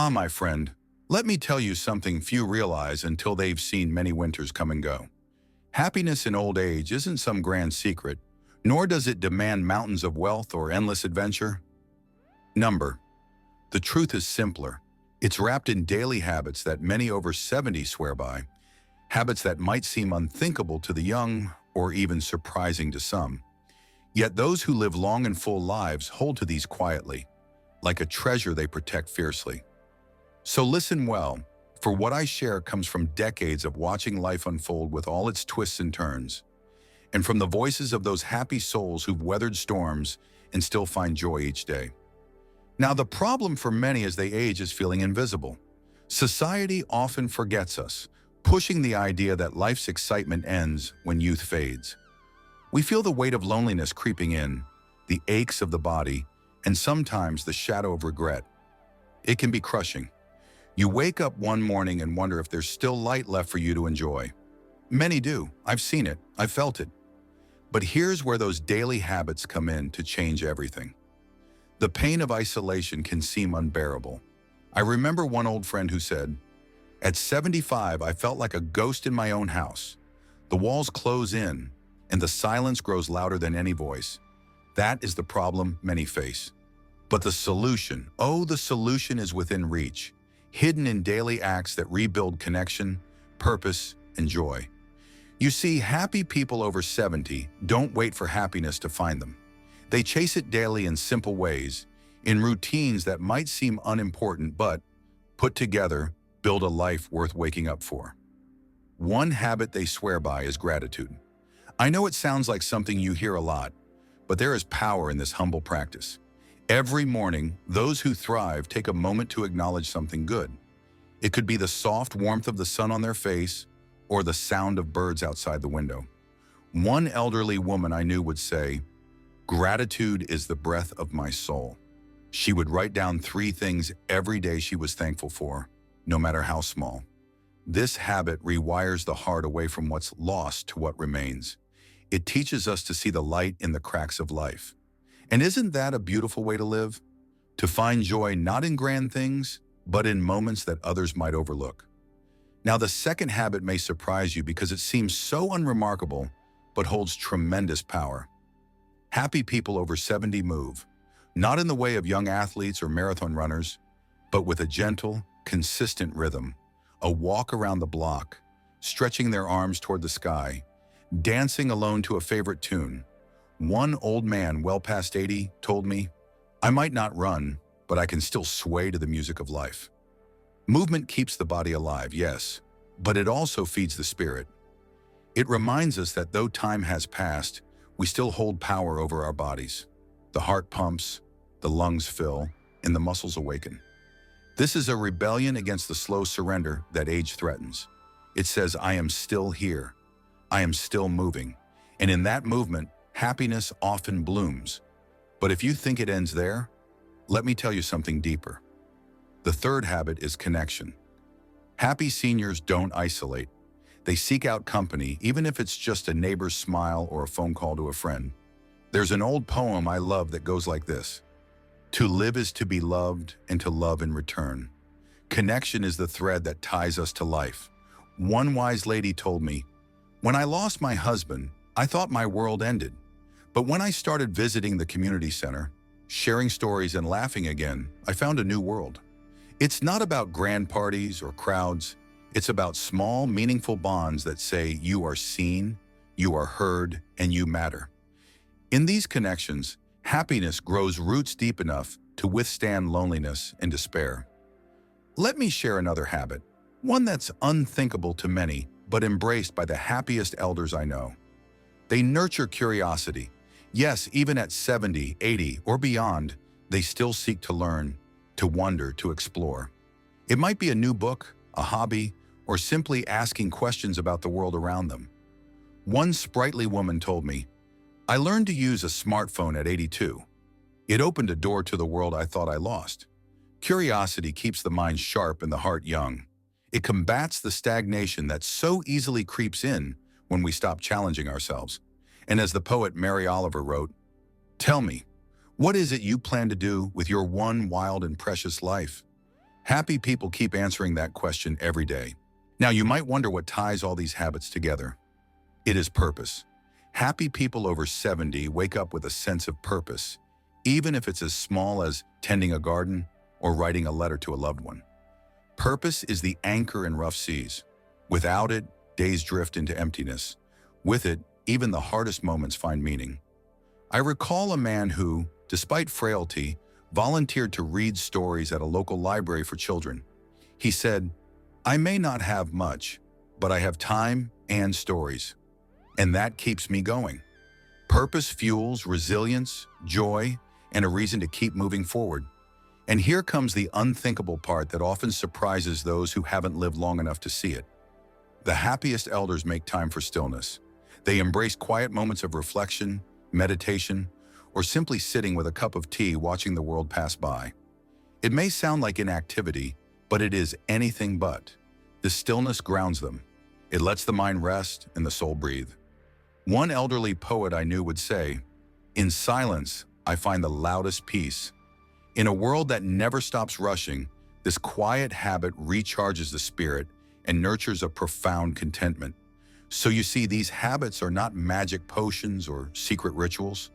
Ah, my friend, let me tell you something few realize until they've seen many winters come and go. Happiness in old age isn't some grand secret, nor does it demand mountains of wealth or endless adventure. Number. The truth is simpler. It's wrapped in daily habits that many over 70 swear by, habits that might seem unthinkable to the young or even surprising to some. Yet those who live long and full lives hold to these quietly, like a treasure they protect fiercely. So listen well, for what I share comes from decades of watching life unfold with all its twists and turns, and from the voices of those happy souls who've weathered storms and still find joy each day. Now, the problem for many as they age is feeling invisible. Society often forgets us, pushing the idea that life's excitement ends when youth fades. We feel the weight of loneliness creeping in, the aches of the body, and sometimes the shadow of regret. It can be crushing. You wake up one morning and wonder if there's still light left for you to enjoy. Many do. I've seen it. I've felt it. But here's where those daily habits come in to change everything. The pain of isolation can seem unbearable. I remember one old friend who said, "At 75, I felt like a ghost in my own house. The walls close in, and the silence grows louder than any voice." That is the problem many face. But the solution, oh, the solution is within reach, hidden in daily acts that rebuild connection, purpose, and joy. You see, happy people over 70 don't wait for happiness to find them. They chase it daily in simple ways, in routines that might seem unimportant but, put together, build a life worth waking up for. One habit they swear by is gratitude. I know it sounds like something you hear a lot, but there is power in this humble practice. Every morning, those who thrive take a moment to acknowledge something good. It could be the soft warmth of the sun on their face or the sound of birds outside the window. One elderly woman I knew would say, "Gratitude is the breath of my soul." She would write down 3 things every day she was thankful for, no matter how small. This habit rewires the heart away from what's lost to what remains. It teaches us to see the light in the cracks of life. And isn't that a beautiful way to live? To find joy not in grand things, but in moments that others might overlook. Now, the second habit may surprise you because it seems so unremarkable, but holds tremendous power. Happy people over 70 move, not in the way of young athletes or marathon runners, but with a gentle, consistent rhythm, a walk around the block, stretching their arms toward the sky, dancing alone to a favorite tune. One old man, well past 80, told me, "I might not run, but I can still sway to the music of life." Movement keeps the body alive, yes, but it also feeds the spirit. It reminds us that though time has passed, we still hold power over our bodies. The heart pumps, the lungs fill, and the muscles awaken. This is a rebellion against the slow surrender that age threatens. It says, "I am still here. I am still moving." And in that movement, happiness often blooms. But if you think it ends there, let me tell you something deeper. The third habit is connection. Happy seniors don't isolate. They seek out company, even if it's just a neighbor's smile or a phone call to a friend. There's an old poem I love that goes like this: "To live is to be loved, and to love in return." Connection is the thread that ties us to life. One wise lady told me, "When I lost my husband, I thought my world ended. But when I started visiting the community center, sharing stories and laughing again, I found a new world." It's not about grand parties or crowds. It's about small, meaningful bonds that say you are seen, you are heard, and you matter. In these connections, happiness grows roots deep enough to withstand loneliness and despair. Let me share another habit, one that's unthinkable to many, but embraced by the happiest elders I know. They nurture curiosity. Yes, even at 70, 80, or beyond, they still seek to learn, to wonder, to explore. It might be a new book, a hobby, or simply asking questions about the world around them. One sprightly woman told me, "I learned to use a smartphone at 82. It opened a door to the world I thought I lost." Curiosity keeps the mind sharp and the heart young. It combats the stagnation that so easily creeps in when we stop challenging ourselves. And as the poet Mary Oliver wrote, "Tell me, what is it you plan to do with your one wild and precious life? Happy people keep answering that question every day. Now, you might wonder what ties all these habits together. It is purpose. Happy people over 70 wake up with a sense of purpose, even if it's as small as tending a garden or writing a letter to a loved one. Purpose is the anchor in rough seas. Without it, days drift into emptiness. With it, even the hardest moments find meaning. I recall a man who, despite frailty, volunteered to read stories at a local library for children. He said, "I may not have much, but I have time and stories. And that keeps me going." Purpose fuels resilience, joy, and a reason to keep moving forward. And here comes the unthinkable part that often surprises those who haven't lived long enough to see it. The happiest elders make time for stillness. They embrace quiet moments of reflection, meditation, or simply sitting with a cup of tea watching the world pass by. It may sound like inactivity, but it is anything but. The stillness grounds them. It lets the mind rest and the soul breathe. One elderly poet I knew would say, "In silence, I find the loudest peace." In a world that never stops rushing, this quiet habit recharges the spirit and nurtures a profound contentment. So you see, these habits are not magic potions or secret rituals.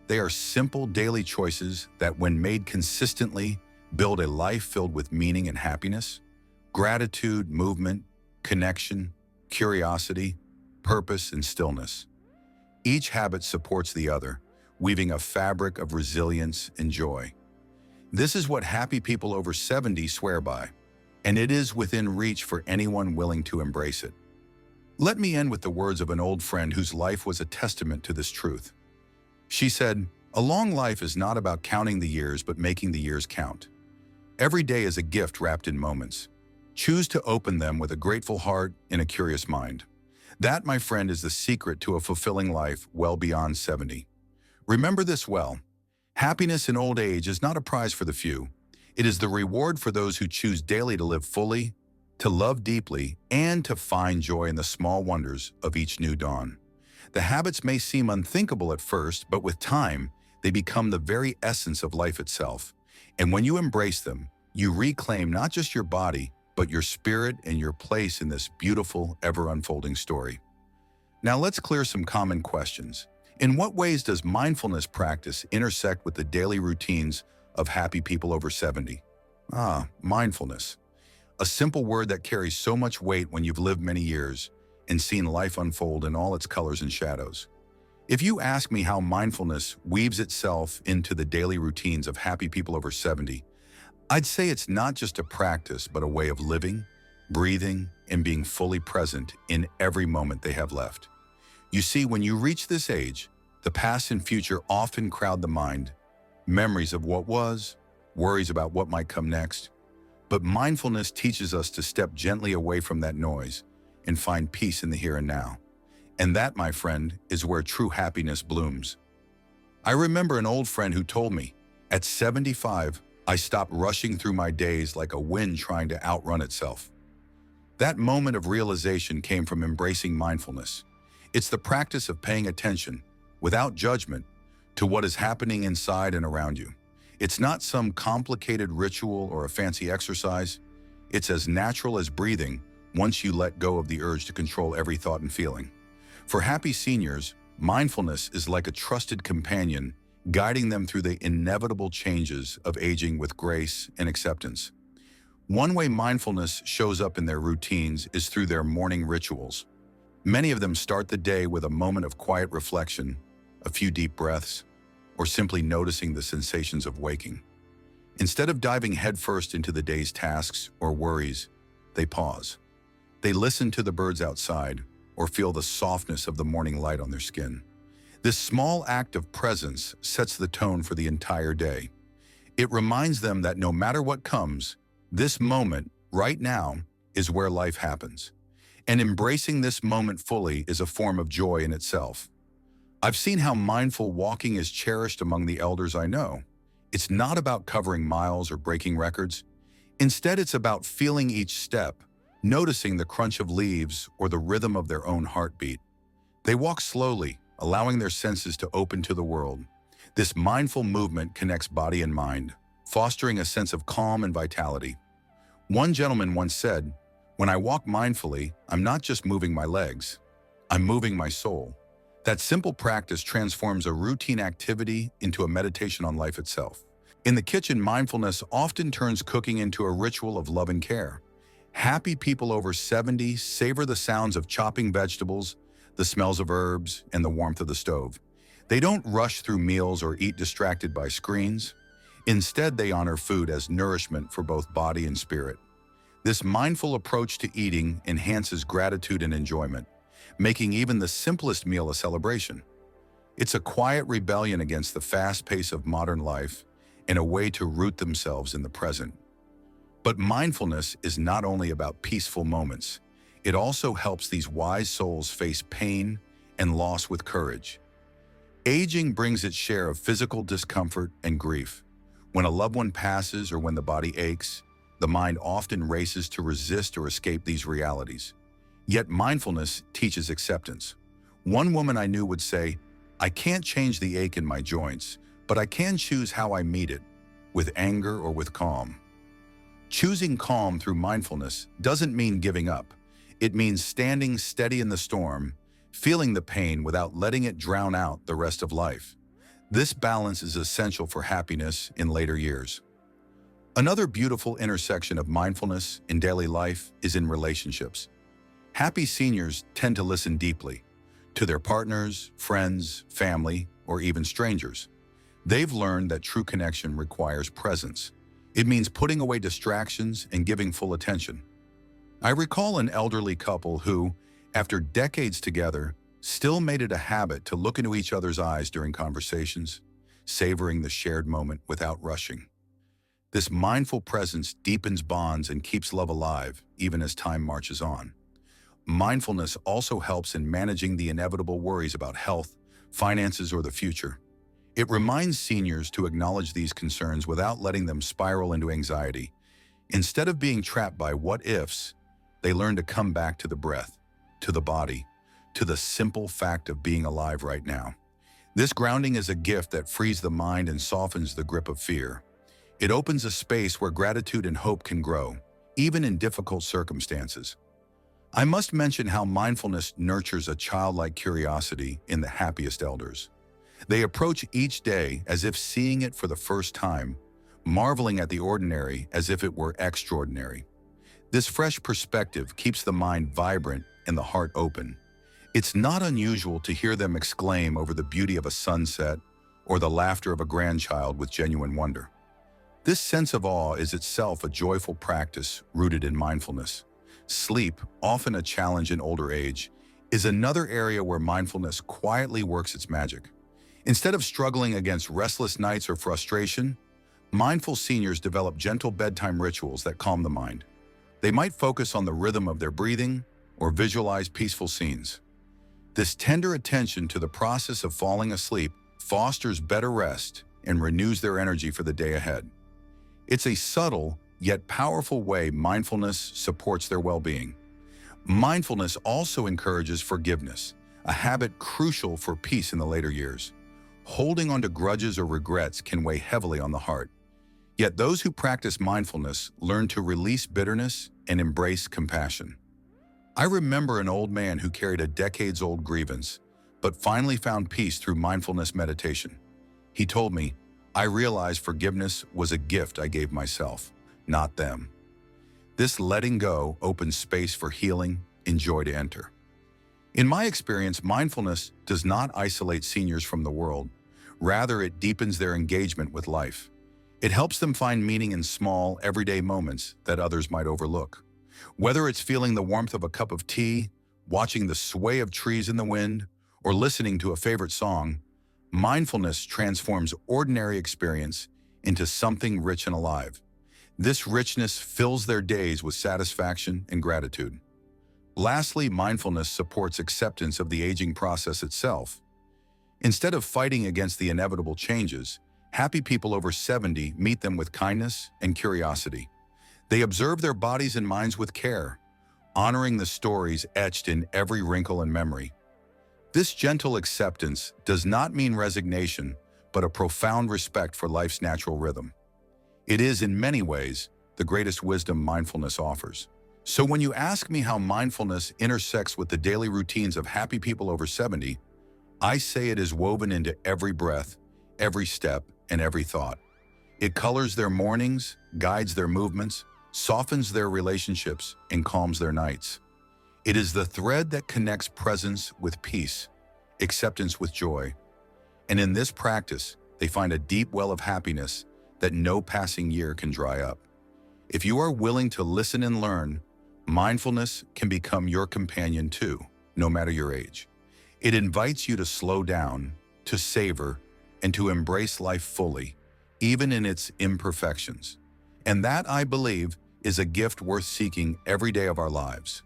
They are simple daily choices that, when made consistently, build a life filled with meaning and happiness, gratitude, movement, connection, curiosity, purpose, and stillness. Each habit supports the other, weaving a fabric of resilience and joy. This is what happy people over 70 swear by, and it is within reach for anyone willing to embrace it. Let me end with the words of an old friend whose life was a testament to this truth. She said, "A long life is not about counting the years, but making the years count. Every day is a gift wrapped in moments. Choose to open them with a grateful heart and a curious mind. That, my friend, is the secret to a fulfilling life well beyond 70. Remember this well. Happiness in old age is not a prize for the few. It is the reward for those who choose daily to live fully, to love deeply, and to find joy in the small wonders of each new dawn. The habits may seem unthinkable at first, but with time, they become the very essence of life itself. And when you embrace them, you reclaim not just your body, but your spirit and your place in this beautiful, ever-unfolding story." Now let's clear some common questions. In what ways does mindfulness practice intersect with the daily routines of happy people over 70? Mindfulness. A simple word that carries so much weight when you've lived many years and seen life unfold in all its colors and shadows. If you ask me how mindfulness weaves itself into the daily routines of happy people over 70, I'd say it's not just a practice, but a way of living, breathing, and being fully present in every moment they have left. You see, when you reach this age, the past and future often crowd the mind, memories of what was, worries about what might come next. But mindfulness teaches us to step gently away from that noise and find peace in the here and now. And that, my friend, is where true happiness blooms. I remember an old friend who told me, "At 75, I stopped rushing through my days like a wind trying to outrun itself." That moment of realization came from embracing mindfulness. It's the practice of paying attention, without judgment, to what is happening inside and around you. It's not some complicated ritual or a fancy exercise. It's as natural as breathing once you let go of the urge to control every thought and feeling. For happy seniors, mindfulness is like a trusted companion, guiding them through the inevitable changes of aging with grace and acceptance. One way mindfulness shows up in their routines is through their morning rituals. Many of them start the day with a moment of quiet reflection, a few deep breaths, or simply noticing the sensations of waking. Instead of diving headfirst into the day's tasks or worries, they pause. They listen to the birds outside or feel the softness of the morning light on their skin. This small act of presence sets the tone for the entire day. It reminds them that no matter what comes, this moment, right now, is where life happens. And embracing this moment fully is a form of joy in itself. I've seen how mindful walking is cherished among the elders I know. It's not about covering miles or breaking records. Instead, it's about feeling each step, noticing the crunch of leaves or the rhythm of their own heartbeat. They walk slowly, allowing their senses to open to the world. This mindful movement connects body and mind, fostering a sense of calm and vitality. One gentleman once said, "When I walk mindfully, I'm not just moving my legs, I'm moving my soul." That simple practice transforms a routine activity into a meditation on life itself. In the kitchen, mindfulness often turns cooking into a ritual of love and care. Happy people over 70 savor the sounds of chopping vegetables, the smells of herbs, and the warmth of the stove. They don't rush through meals or eat distracted by screens. Instead, they honor food as nourishment for both body and spirit. This mindful approach to eating enhances gratitude and enjoyment, making even the simplest meal a celebration. It's a quiet rebellion against the fast pace of modern life and a way to root themselves in the present. But mindfulness is not only about peaceful moments. It also helps these wise souls face pain and loss with courage. Aging brings its share of physical discomfort and grief. When a loved one passes or when the body aches, the mind often races to resist or escape these realities. Yet mindfulness teaches acceptance. One woman I knew would say, "I can't change the ache in my joints, but I can choose how I meet it, with anger or with calm." Choosing calm through mindfulness doesn't mean giving up. It means standing steady in the storm, feeling the pain without letting it drown out the rest of life. This balance is essential for happiness in later years. Another beautiful intersection of mindfulness in daily life is in relationships. Happy seniors tend to listen deeply to their partners, friends, family, or even strangers. They've learned that true connection requires presence. It means putting away distractions and giving full attention. I recall an elderly couple who, after decades together, still made it a habit to look into each other's eyes during conversations, savoring the shared moment without rushing. This mindful presence deepens bonds and keeps love alive, even as time marches on. Mindfulness also helps in managing the inevitable worries about health, finances, or the future. It reminds seniors to acknowledge these concerns without letting them spiral into anxiety. Instead of being trapped by what-ifs, they learn to come back to the breath, to the body, to the simple fact of being alive right now. This grounding is a gift that frees the mind and softens the grip of fear. It opens a space where gratitude and hope can grow, even in difficult circumstances. I must mention how mindfulness nurtures a childlike curiosity in the happiest elders. They approach each day as if seeing it for the first time, marveling at the ordinary as if it were extraordinary. This fresh perspective keeps the mind vibrant and the heart open. It's not unusual to hear them exclaim over the beauty of a sunset or the laughter of a grandchild with genuine wonder. This sense of awe is itself a joyful practice rooted in mindfulness. Sleep, often a challenge in older age, is another area where mindfulness quietly works its magic. Instead of struggling against restless nights or frustration, mindful seniors develop gentle bedtime rituals that calm the mind. They might focus on the rhythm of their breathing or visualize peaceful scenes. This tender attention to the process of falling asleep fosters better rest and renews their energy for the day ahead. It's a subtle yet powerful way mindfulness supports their well-being. Mindfulness also encourages forgiveness, a habit crucial for peace in the later years. Holding on to grudges or regrets can weigh heavily on the heart. Yet those who practice mindfulness learn to release bitterness and embrace compassion. I remember an old man who carried a decades-old grievance, but finally found peace through mindfulness meditation. He told me, "I realized forgiveness was a gift I gave myself, not them." This letting go opens space for healing and joy to enter. In my experience, mindfulness does not isolate seniors from the world. Rather, it deepens their engagement with life. It helps them find meaning in small, everyday moments that others might overlook. Whether it's feeling the warmth of a cup of tea, watching the sway of trees in the wind, or listening to a favorite song, mindfulness transforms ordinary experience into something rich and alive. This richness fills their days with satisfaction and gratitude. Lastly, mindfulness supports acceptance of the aging process itself. Instead of fighting against the inevitable changes, happy people over 70 meet them with kindness and curiosity. They observe their bodies and minds with care, honoring the stories etched in every wrinkle and memory. This gentle acceptance does not mean resignation, but a profound respect for life's natural rhythm. It is, in many ways, the greatest wisdom mindfulness offers. So when you ask me how mindfulness intersects with the daily routines of happy people over 70, I say it is woven into every breath, every step, and every thought. It colors their mornings, guides their movements, softens their relationships, and calms their nights. It is the thread that connects presence with peace, acceptance with joy. And in this practice, they find a deep well of happiness that no passing year can dry up. If you are willing to listen and learn, mindfulness can become your companion too, no matter your age. It invites you to slow down, to savor, and to embrace life fully, even in its imperfections. And that, I believe, is a gift worth seeking every day of our lives.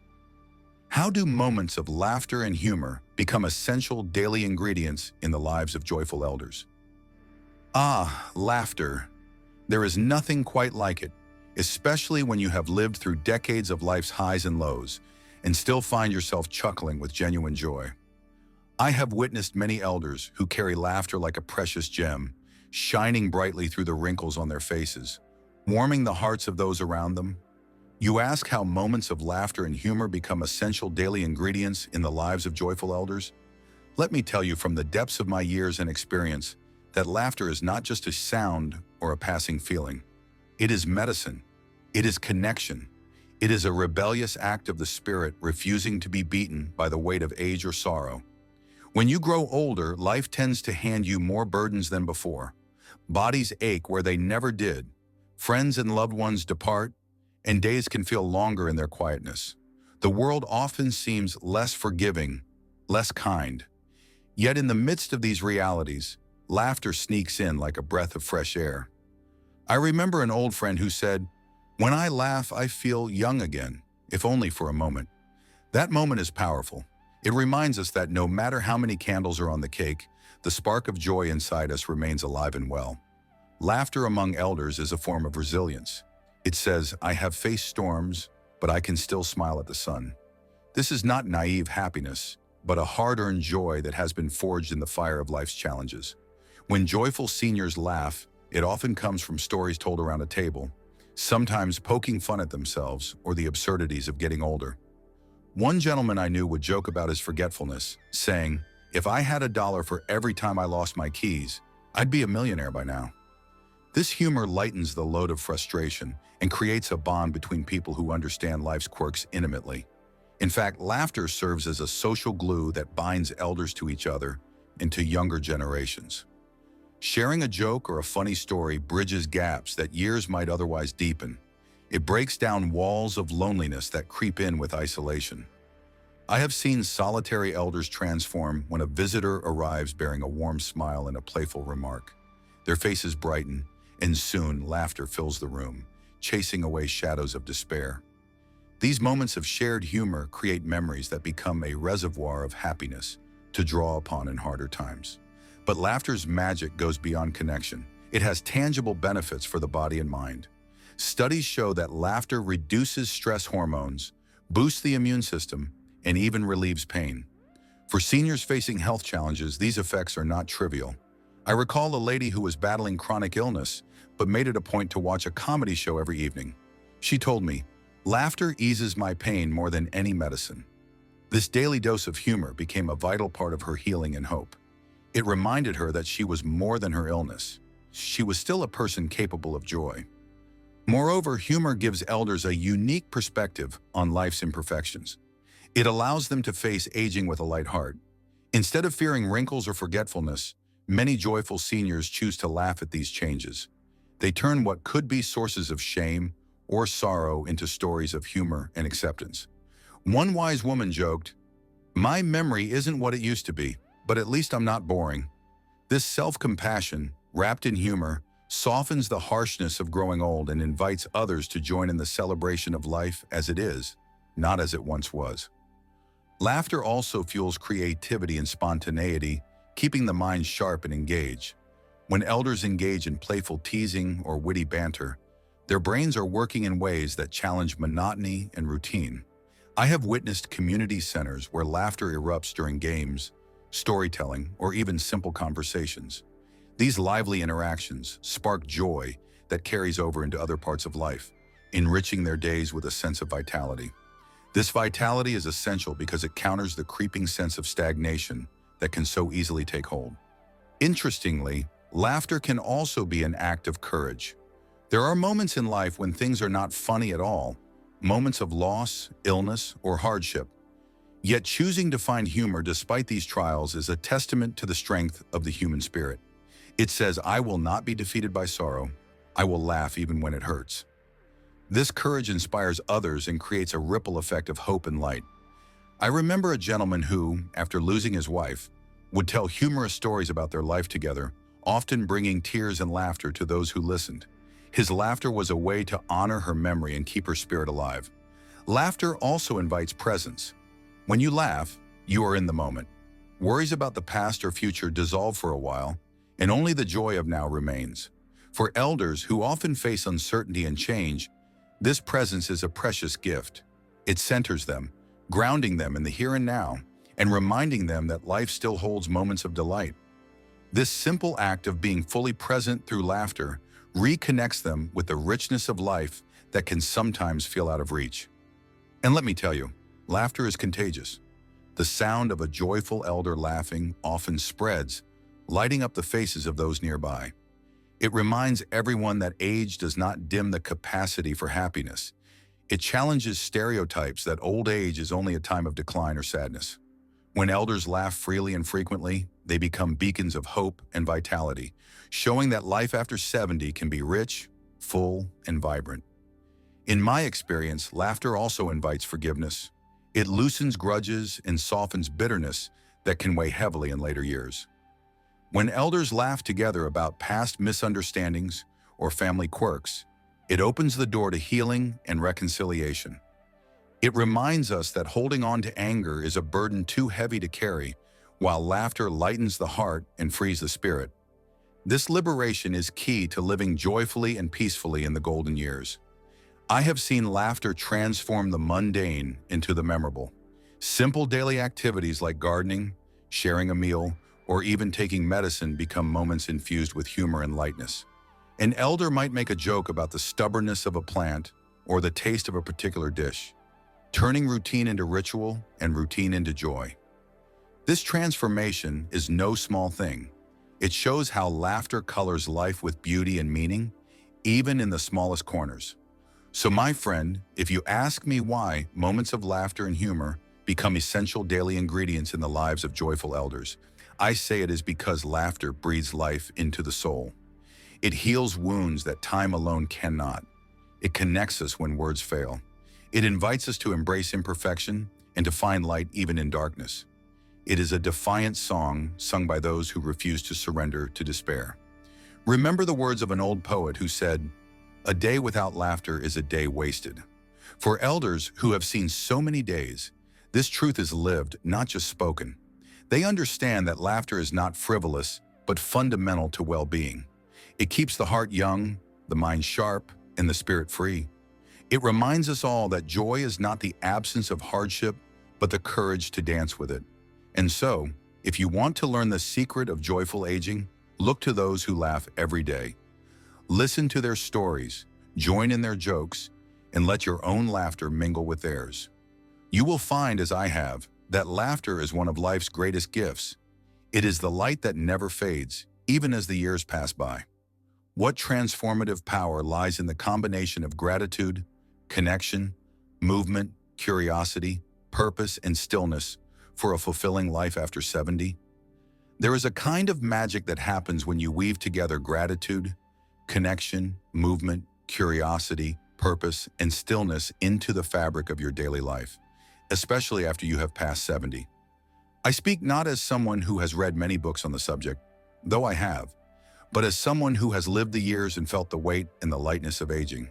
How do moments of laughter and humor become essential daily ingredients in the lives of joyful elders? Ah, laughter. There is nothing quite like it, especially when you have lived through decades of life's highs and lows and still find yourself chuckling with genuine joy. I have witnessed many elders who carry laughter like a precious gem, shining brightly through the wrinkles on their faces, warming the hearts of those around them. You ask how moments of laughter and humor become essential daily ingredients in the lives of joyful elders? Let me tell you from the depths of my years and experience that laughter is not just a sound or a passing feeling. It is medicine. It is connection. It is a rebellious act of the spirit refusing to be beaten by the weight of age or sorrow. When you grow older, life tends to hand you more burdens than before. Bodies ache where they never did. Friends and loved ones depart, and days can feel longer in their quietness. The world often seems less forgiving, less kind. Yet in the midst of these realities, laughter sneaks in like a breath of fresh air. I remember an old friend who said, "When I laugh, I feel young again, if only for a moment." That moment is powerful. It reminds us that no matter how many candles are on the cake, the spark of joy inside us remains alive and well. Laughter among elders is a form of resilience. It says, "I have faced storms, but I can still smile at the sun." This is not naive happiness, but a hard-earned joy that has been forged in the fire of life's challenges. When joyful seniors laugh, it often comes from stories told around a table, sometimes poking fun at themselves or the absurdities of getting older. One gentleman I knew would joke about his forgetfulness, saying, "If I had $1 for every time I lost my keys, I'd be a millionaire by now." This humor lightens the load of frustration and creates a bond between people who understand life's quirks intimately. In fact, laughter serves as a social glue that binds elders to each other and to younger generations. Sharing a joke or a funny story bridges gaps that years might otherwise deepen. It breaks down walls of loneliness that creep in with isolation. I have seen solitary elders transform when a visitor arrives bearing a warm smile and a playful remark. Their faces brighten, and soon laughter fills the room, chasing away shadows of despair. These moments of shared humor create memories that become a reservoir of happiness to draw upon in harder times. But laughter's magic goes beyond connection. It has tangible benefits for the body and mind. Studies show that laughter reduces stress hormones, boosts the immune system, and even relieves pain. For seniors facing health challenges, these effects are not trivial. I recall a lady who was battling chronic illness, but made it a point to watch a comedy show every evening. She told me, "Laughter eases my pain more than any medicine." This daily dose of humor became a vital part of her healing and hope. It reminded her that she was more than her illness. She was still a person capable of joy. Moreover, humor gives elders a unique perspective on life's imperfections. It allows them to face aging with a light heart. Instead of fearing wrinkles or forgetfulness, many joyful seniors choose to laugh at these changes. They turn what could be sources of shame or sorrow into stories of humor and acceptance. One wise woman joked, "My memory isn't what it used to be, but at least I'm not boring." This self-compassion, wrapped in humor, softens the harshness of growing old and invites others to join in the celebration of life as it is, not as it once was. Laughter also fuels creativity and spontaneity, keeping the mind sharp and engaged. When elders engage in playful teasing or witty banter, their brains are working in ways that challenge monotony and routine. I have witnessed community centers where laughter erupts during games, storytelling, or even simple conversations. These lively interactions spark joy that carries over into other parts of life, enriching their days with a sense of vitality. This vitality is essential because it counters the creeping sense of stagnation that can so easily take hold. Interestingly, laughter can also be an act of courage. There are moments in life when things are not funny at all, moments of loss, illness, or hardship. Yet choosing to find humor despite these trials is a testament to the strength of the human spirit. It says, "I will not be defeated by sorrow. I will laugh even when it hurts." This courage inspires others and creates a ripple effect of hope and light. I remember a gentleman who, after losing his wife, would tell humorous stories about their life together, often bringing tears and laughter to those who listened. His laughter was a way to honor her memory and keep her spirit alive. Laughter also invites presence. When you laugh, you are in the moment. Worries about the past or future dissolve for a while, and only the joy of now remains. For elders who often face uncertainty and change, this presence is a precious gift. It centers them, grounding them in the here and now, and reminding them that life still holds moments of delight. This simple act of being fully present through laughter reconnects them with the richness of life that can sometimes feel out of reach. And let me tell you, laughter is contagious. The sound of a joyful elder laughing often spreads, lighting up the faces of those nearby. It reminds everyone that age does not dim the capacity for happiness. It challenges stereotypes that old age is only a time of decline or sadness. When elders laugh freely and frequently, they become beacons of hope and vitality, showing that life after 70 can be rich, full, and vibrant. In my experience, laughter also invites forgiveness. It loosens grudges and softens bitterness that can weigh heavily in later years. When elders laugh together about past misunderstandings or family quirks, it opens the door to healing and reconciliation. It reminds us that holding on to anger is a burden too heavy to carry, while laughter lightens the heart and frees the spirit. This liberation is key to living joyfully and peacefully in the golden years. I have seen laughter transform the mundane into the memorable. Simple daily activities like gardening, sharing a meal, or even taking medicine become moments infused with humor and lightness. An elder might make a joke about the stubbornness of a plant or the taste of a particular dish, turning routine into ritual and routine into joy. This transformation is no small thing. It shows how laughter colors life with beauty and meaning, even in the smallest corners. So my friend, if you ask me why moments of laughter and humor become essential daily ingredients in the lives of joyful elders, I say it is because laughter breathes life into the soul. It heals wounds that time alone cannot. It connects us when words fail. It invites us to embrace imperfection and to find light even in darkness. It is a defiant song sung by those who refuse to surrender to despair. Remember the words of an old poet who said, "A day without laughter is a day wasted." For elders who have seen so many days, this truth is lived, not just spoken. They understand that laughter is not frivolous, but fundamental to well-being. It keeps the heart young, the mind sharp, and the spirit free. It reminds us all that joy is not the absence of hardship, but the courage to dance with it. And so, if you want to learn the secret of joyful aging, look to those who laugh every day. Listen to their stories, join in their jokes, and let your own laughter mingle with theirs. You will find, as I have, that laughter is one of life's greatest gifts. It is the light that never fades, even as the years pass by. What transformative power lies in the combination of gratitude, connection, movement, curiosity, purpose, and stillness for a fulfilling life after 70? There is a kind of magic that happens when you weave together gratitude, connection, movement, curiosity, purpose, and stillness into the fabric of your daily life, especially after you have passed 70. I speak not as someone who has read many books on the subject, though I have, but as someone who has lived the years and felt the weight and the lightness of aging.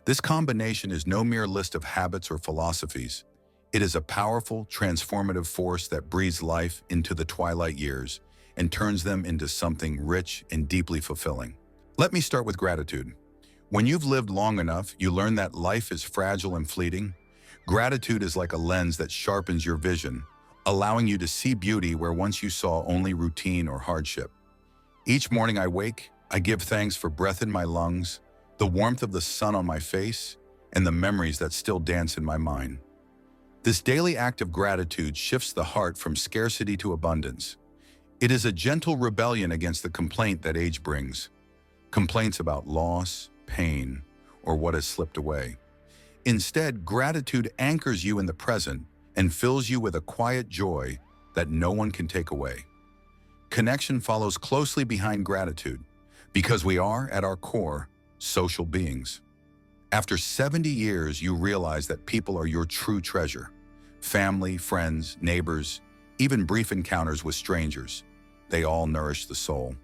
This combination is no mere list of habits or philosophies. It is a powerful, transformative force that breathes life into the twilight years and turns them into something rich and deeply fulfilling. Let me start with gratitude. When you've lived long enough, you learn that life is fragile and fleeting. Gratitude is like a lens that sharpens your vision, allowing you to see beauty where once you saw only routine or hardship. Each morning I wake, I give thanks for breath in my lungs, the warmth of the sun on my face, and the memories that still dance in my mind. This daily act of gratitude shifts the heart from scarcity to abundance. It is a gentle rebellion against the complaint that age brings. Complaints about loss, pain, or what has slipped away. Instead, gratitude anchors you in the present and fills you with a quiet joy that no one can take away. Connection follows closely behind gratitude because we are, at our core, social beings. After 70 years, you realize that people are your true treasure. Family, friends, neighbors, even brief encounters with strangers. They all nourish the soul.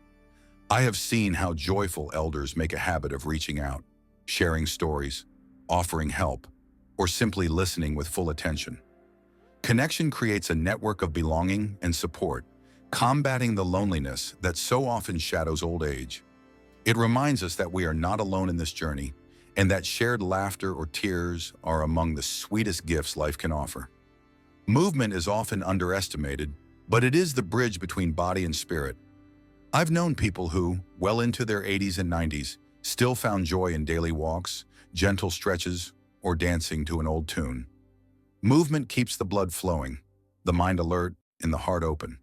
I have seen how joyful elders make a habit of reaching out, sharing stories, offering help, or simply listening with full attention. Connection creates a network of belonging and support, combating the loneliness that so often shadows old age. It reminds us that we are not alone in this journey, and that shared laughter or tears are among the sweetest gifts life can offer. Movement is often underestimated, but it is the bridge between body and spirit. I've known people who, well into their 80s and 90s, still found joy in daily walks, gentle stretches, or dancing to an old tune. Movement keeps the blood flowing, the mind alert, and the heart open.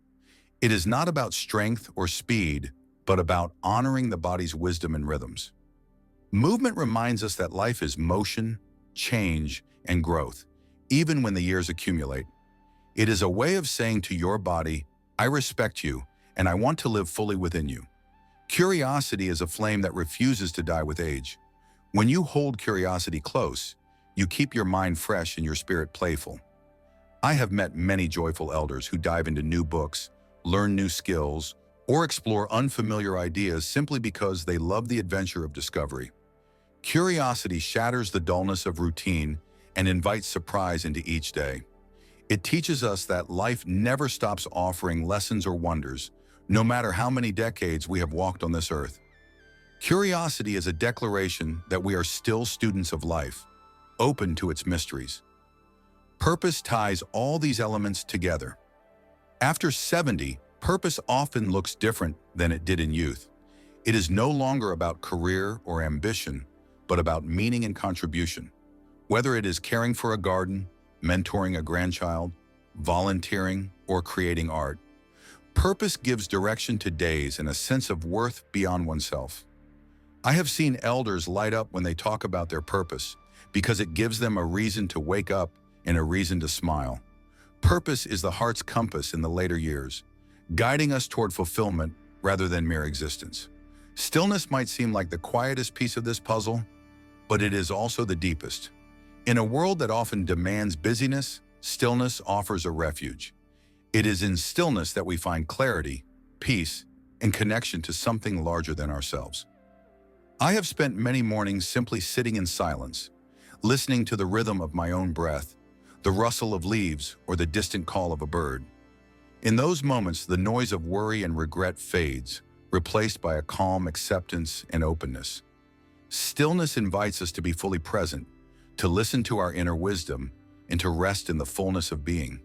It is not about strength or speed, but about honoring the body's wisdom and rhythms. Movement reminds us that life is motion, change, and growth, even when the years accumulate. It is a way of saying to your body, I respect you, and I want to live fully within you. Curiosity is a flame that refuses to die with age. When you hold curiosity close, you keep your mind fresh and your spirit playful. I have met many joyful elders who dive into new books, learn new skills, or explore unfamiliar ideas simply because they love the adventure of discovery. Curiosity shatters the dullness of routine and invites surprise into each day. It teaches us that life never stops offering lessons or wonders, no matter how many decades we have walked on this earth. Curiosity is a declaration that we are still students of life, open to its mysteries. Purpose ties all these elements together. After 70, purpose often looks different than it did in youth. It is no longer about career or ambition, but about meaning and contribution. Whether it is caring for a garden, mentoring a grandchild, volunteering, or creating art, purpose gives direction to days and a sense of worth beyond oneself. I have seen elders light up when they talk about their purpose because it gives them a reason to wake up and a reason to smile. Purpose is the heart's compass in the later years, guiding us toward fulfillment rather than mere existence. Stillness might seem like the quietest piece of this puzzle, but it is also the deepest. In a world that often demands busyness, stillness offers a refuge. It is in stillness that we find clarity, peace, and connection to something larger than ourselves. I have spent many mornings simply sitting in silence, listening to the rhythm of my own breath, the rustle of leaves, or the distant call of a bird. In those moments, the noise of worry and regret fades, replaced by a calm acceptance and openness. Stillness invites us to be fully present, to listen to our inner wisdom, and to rest in the fullness of being.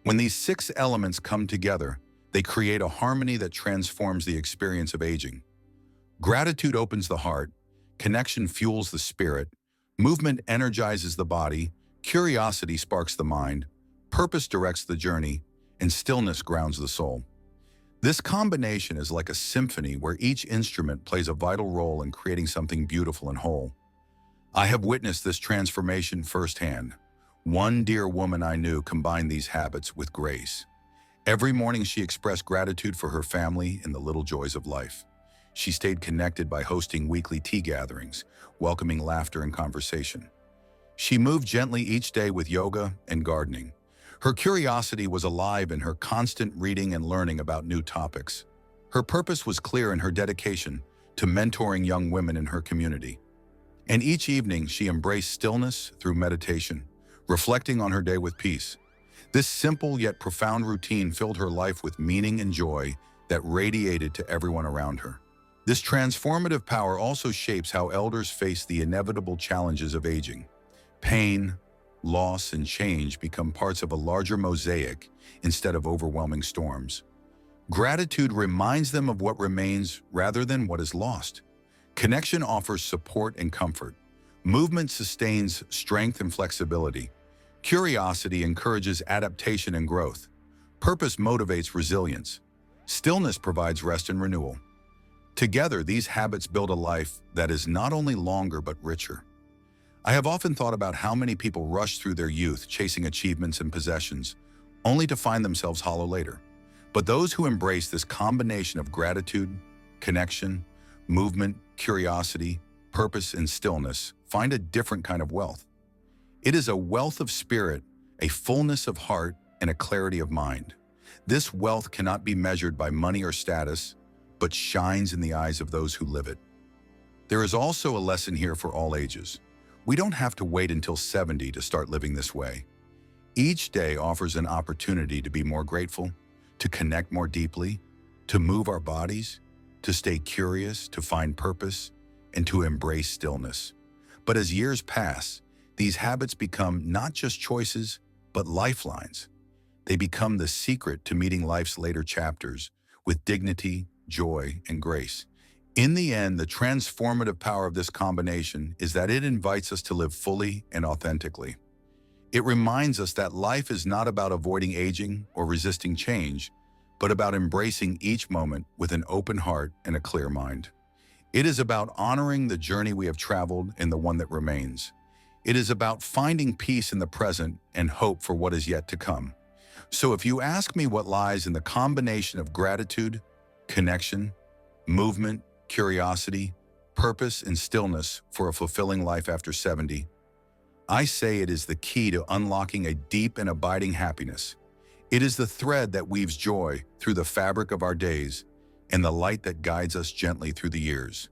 When these 6 elements come together, they create a harmony that transforms the experience of aging. Gratitude opens the heart, connection fuels the spirit, movement energizes the body, curiosity sparks the mind, purpose directs the journey, and stillness grounds the soul. This combination is like a symphony where each instrument plays a vital role in creating something beautiful and whole. I have witnessed this transformation firsthand. One dear woman I knew combined these habits with grace. Every morning she expressed gratitude for her family and the little joys of life. She stayed connected by hosting weekly tea gatherings, welcoming laughter and conversation. She moved gently each day with yoga and gardening. Her curiosity was alive in her constant reading and learning about new topics. Her purpose was clear in her dedication to mentoring young women in her community. And each evening she embraced stillness through meditation, reflecting on her day with peace. This simple yet profound routine filled her life with meaning and joy that radiated to everyone around her. This transformative power also shapes how elders face the inevitable challenges of aging. Pain, loss, and change become parts of a larger mosaic instead of overwhelming storms. Gratitude reminds them of what remains rather than what is lost. Connection offers support and comfort, Movement sustains strength and flexibility. Curiosity encourages adaptation and growth. Purpose motivates resilience. Stillness provides rest and renewal. Together, these habits build a life that is not only longer but richer. I have often thought about how many people rush through their youth chasing achievements and possessions, only to find themselves hollow later. But those who embrace this combination of gratitude, connection, movement, curiosity, purpose, and stillness find a different kind of wealth. It is a wealth of spirit, a fullness of heart, and a clarity of mind. This wealth cannot be measured by money or status, but shines in the eyes of those who live it. There is also a lesson here for all ages. We don't have to wait until 70 to start living this way. Each day offers an opportunity to be more grateful, to connect more deeply, to move our bodies, to stay curious, to find purpose, and to embrace stillness. But as years pass, these habits become not just choices, but lifelines. They become the secret to meeting life's later chapters with dignity, joy, and grace. In the end, the transformative power of this combination is that it invites us to live fully and authentically. It reminds us that life is not about avoiding aging or resisting change, but about embracing each moment with an open heart and a clear mind. It is about honoring the journey we have traveled and the one that remains. It is about finding peace in the present and hope for what is yet to come. So if you ask me what lies in the combination of gratitude, connection, movement, curiosity, purpose, and stillness for a fulfilling life after 70, I say it is the key to unlocking a deep and abiding happiness. It is the thread that weaves joy through the fabric of our days and the light that guides us gently through the years.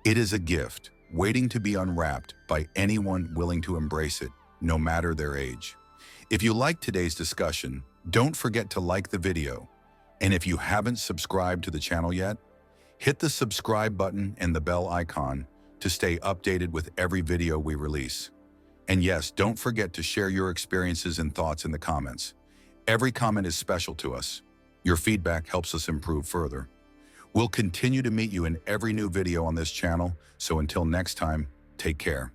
It is a gift waiting to be unwrapped by anyone willing to embrace it, no matter their age. If you liked today's discussion, don't forget to like the video. And if you haven't subscribed to the channel yet, hit the subscribe button and the bell icon to stay updated with every video we release. And yes, don't forget to share your experiences and thoughts in the comments. Every comment is special to us. Your feedback helps us improve further. We'll continue to meet you in every new video on this channel, so until next time, take care.